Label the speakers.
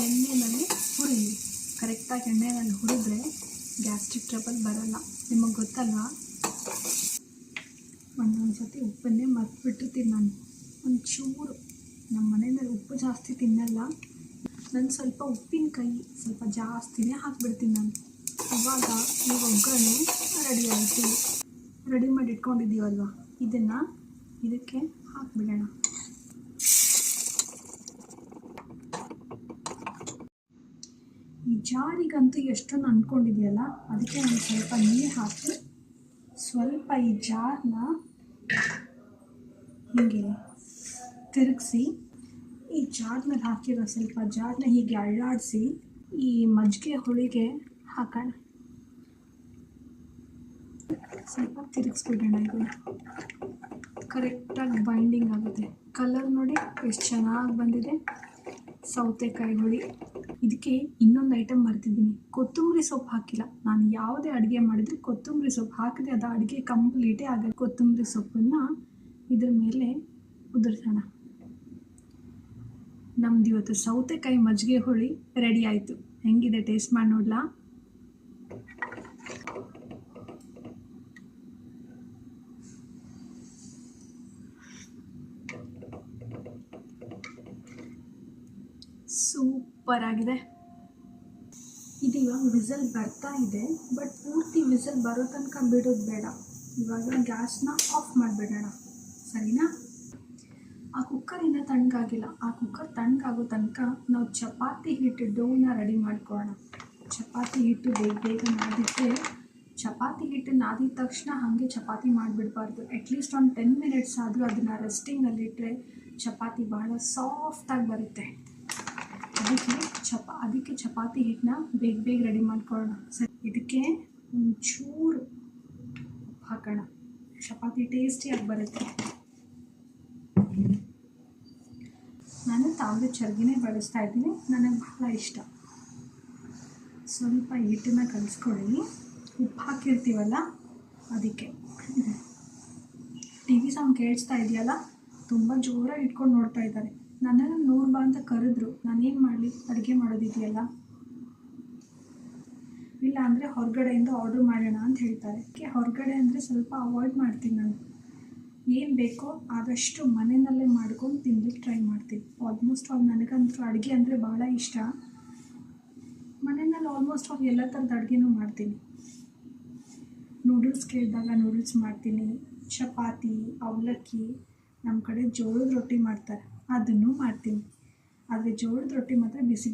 Speaker 1: ಎಣ್ಣೆಯಲ್ಲಿ ಹುರಿಯಿರಿ. ಕರೆಕ್ಟಾಗಿ ಎಣ್ಣೆಯಲ್ಲಿ ಹುರಿದ್ರೆ ಗ್ಯಾಸ್ಟ್ರಿಕ್ ಟ್ರಬಲ್ ಬರೋಲ್ಲ. ನಿಮಗೆ ಗೊತ್ತಲ್ವಾ? ಒಂದೊಂದು ಸತಿ ಉಪ್ಪನ್ನೇ ಮರ್ತ್ಬಿಟ್ಟಿರ್ತೀನಿ ನಾನು. ಒಂಚೂರು ನಮ್ಮ ಮನೆಯಲ್ಲಿ ಉಪ್ಪು ಜಾಸ್ತಿ ತಿನ್ನಲ್ಲ. ನಾನು ಸ್ವಲ್ಪ ಉಪ್ಪಿನಕಾಯಿ ಸ್ವಲ್ಪ ಜಾಸ್ತಿನೇ ಹಾಕ್ಬಿಡ್ತೀನಿ ನಾನು. ಇವಾಗ ಈ ಒಗ್ಗರಣೆ ರೆಡಿ ಆಯಿತು. ರೆಡಿ ಮಾಡಿ ಇಟ್ಕೊಂಡಿದ್ದೀವಲ್ವ, ಇದನ್ನು ಇದಕ್ಕೆ ಹಾಕಿಬಿಡೋಣ. ಈ ಜಾರಿಗಂತೂ ಎಷ್ಟೊಂದು ಅಂದ್ಕೊಂಡಿದೆಯಲ್ಲ, ಅದಕ್ಕೆ ಒಂದು ಸ್ವಲ್ಪ ನೀರು ಹಾಕಿ ಸ್ವಲ್ಪ ಈ ಜಾರನ್ನ ಹೀಗೆ ತಿರುಗಿಸಿ, ಈ ಜಾರ್ ಮೇಲೆ ಹಾಕಿರೋ ಸ್ವಲ್ಪ ಜಾರನ್ನ ಹೀಗೆ ಅಳ್ಳಾಡಿಸಿ ಈ ಮಜ್ಜಿಗೆ ಹುಳಿಗೆ ಹಾಕೋಣ. ಸ್ವಲ್ಪ ತಿರುಗಿಸ್ಬಿಡೋಣ. ಇದು ಕರೆಕ್ಟಾಗಿ ಬೈಂಡಿಂಗ್ ಆಗುತ್ತೆ. ಕಲರ್ ನೋಡಿ ಎಷ್ಟು ಚೆನ್ನಾಗಿ ಬಂದಿದೆ. ಸೌತೆಕಾಯಿ ಹುಳಿ. ಇದಕ್ಕೆ ಇನ್ನೊಂದು ಐಟಮ್ ಮರ್ತಿದ್ದೀನಿ, ಕೊತ್ತಂಬರಿ ಸೊಪ್ಪು ಹಾಕಿಲ್ಲ. ನಾನು ಯಾವುದೇ ಅಡುಗೆ ಮಾಡಿದರೆ ಕೊತ್ತಂಬರಿ ಸೊಪ್ಪು ಹಾಕಿದೆ ಅದು ಅಡುಗೆ ಕಂಪ್ಲೀಟೇ ಆಗುತ್ತೆ. ಕೊತ್ತಂಬರಿ ಸೊಪ್ಪನ್ನು ಇದ್ರ ಮೇಲೆ ಉದುರಿಸೋಣ. ನಮ್ದು ಇವತ್ತು ಸೌತೆಕಾಯಿ ಮಜ್ಜಿಗೆ ಹುಳಿ ರೆಡಿ ಆಯಿತು. ಹೆಂಗಿದೆ ಟೇಸ್ಟ್ ಮಾಡಿ ನೋಡ್ಲಾ? ಸೂಪರ್ ಆಗಿದೆ. ಇದು ಇವಾಗ ವಿಸಲ್ ಬರ್ತಾ ಇದೆ, ಬಟ್ ಪೂರ್ತಿ ವಿಸಲ್ ಬರೋ ತನಕ ಬಿಡೋದು ಬೇಡ. ಇವಾಗ ಗ್ಯಾಸ್ನ ಆಫ್ ಮಾಡಿಬಿಡೋಣ, ಸರಿನಾ? ಆ ಕುಕ್ಕರ್ ಇನ್ನೂ ತಣ್ಣಗಾಗಿಲ್ಲ. ಆ ಕುಕ್ಕರ್ ತಣ್ಣಗಾಗೋ ತನಕ ನಾವು ಚಪಾತಿ ಹಿಟ್ಟು ಡೋನ ರೆಡಿ ಮಾಡ್ಕೊಳ್ಳೋಣ. ಚಪಾತಿ ಹಿಟ್ಟು ಬೇಗ ನಾದಿಟ್ಟರೆ, ಚಪಾತಿ ಹಿಟ್ಟು ನಾದಿದ ತಕ್ಷಣ ಹಾಗೆ ಚಪಾತಿ ಮಾಡಿಬಿಡಬಾರ್ದು. ಅಟ್ಲೀಸ್ಟ್ ಒಂದು 10 ಮಿನಿಟ್ಸ್ ಆದರೂ ಅದನ್ನು ರೆಸ್ಟಿಂಗಲ್ಲಿಟ್ಟರೆ ಚಪಾತಿ ಬಹಳ ಸಾಫ್ಟಾಗಿ ಬರುತ್ತೆ. ಅದಕ್ಕೆ ಚಪಾತಿ ಹಿಟ್ಟನ್ನ ಬೇಗ ರೆಡಿ ಮಾಡ್ಕೊಳ್ಳೋಣ. ಸರಿ, ಇದಕ್ಕೆ ಒಂಚೂರು ಹಾಕೋಣ, ಚಪಾತಿ ಟೇಸ್ಟಿಯಾಗಿ ಬರುತ್ತೆ. ನಾನು ತಾವರೆ ಚರ್ಗಿನೇ ಬಳಸ್ತಾ ಇದ್ದೀನಿ, ನನಗೆ ಬಹಳ ಇಷ್ಟ. ಸ್ವಲ್ಪ ಹಿಟ್ಟನ್ನು ಕಲಿಸ್ಕೊಳ್ಳಿ. ಉಪ್ಪು ಹಾಕಿರ್ತೀವಲ್ಲ ಅದಕ್ಕೆ. ಟಿ ವಿ ಸೌಂಡ್ ಕೇಳಿಸ್ತಾ ಇದೆಯಲ್ಲ, ತುಂಬ ಜೋರಾಗಿ ಇಟ್ಕೊಂಡು ನೋಡ್ತಾ ಇದ್ದಾರೆ. ನನ್ನನ್ನು ನೋಡು ಬಾ ಅಂತ ಕರೆದ್ರು. ನಾನೇನು ಮಾಡಲಿ, ಅಡುಗೆ ಮಾಡೋದಿದೆಯಲ್ಲ. ಇಲ್ಲ ಅಂದರೆ ಹೊರಗಡೆಯಿಂದ ಆರ್ಡ್ರ್ ಮಾಡೋಣ ಅಂತ ಹೇಳ್ತಾರೆ. ಹೊರಗಡೆ ಅಂದರೆ ಸ್ವಲ್ಪ ಅವಾಯ್ಡ್ ಮಾಡ್ತೀನಿ ನಾನು. ಏನು ಬೇಕೋ ಆದಷ್ಟು ಮನೆಯಲ್ಲೇ ಮಾಡ್ಕೊಂಡು ತಿನ್ಲಿಕ್ಕೆ ಟ್ರೈ ಮಾಡ್ತೀನಿ. ಆಲ್ಮೋಸ್ಟ್ ಆಲ್ ನನಗಂತೂ ಅಡುಗೆ ಅಂದರೆ ಭಾಳ ಇಷ್ಟ. ಮನೆಯಲ್ಲಿ ಆಲ್ಮೋಸ್ಟ್ ಆಲ್ ಎಲ್ಲ ಥರದ ಅಡುಗೆನೂ ಮಾಡ್ತೀನಿ. ನೂಡಲ್ಸ್ ಕೇಳಿದಾಗ ನೂಡಲ್ಸ್ ಮಾಡ್ತೀನಿ. ಚಪಾತಿ, ಅವಲಕ್ಕಿ, ನಮ್ಮ ಕಡೆ ಜೋಳದ ರೊಟ್ಟಿ ಮಾಡ್ತಾರೆ, ಅದನ್ನು ಮಾಡ್ತೀನಿ. ಆದರೆ ಜೋಳದ ರೊಟ್ಟಿ ಮಾತ್ರ ಬಿಸಿ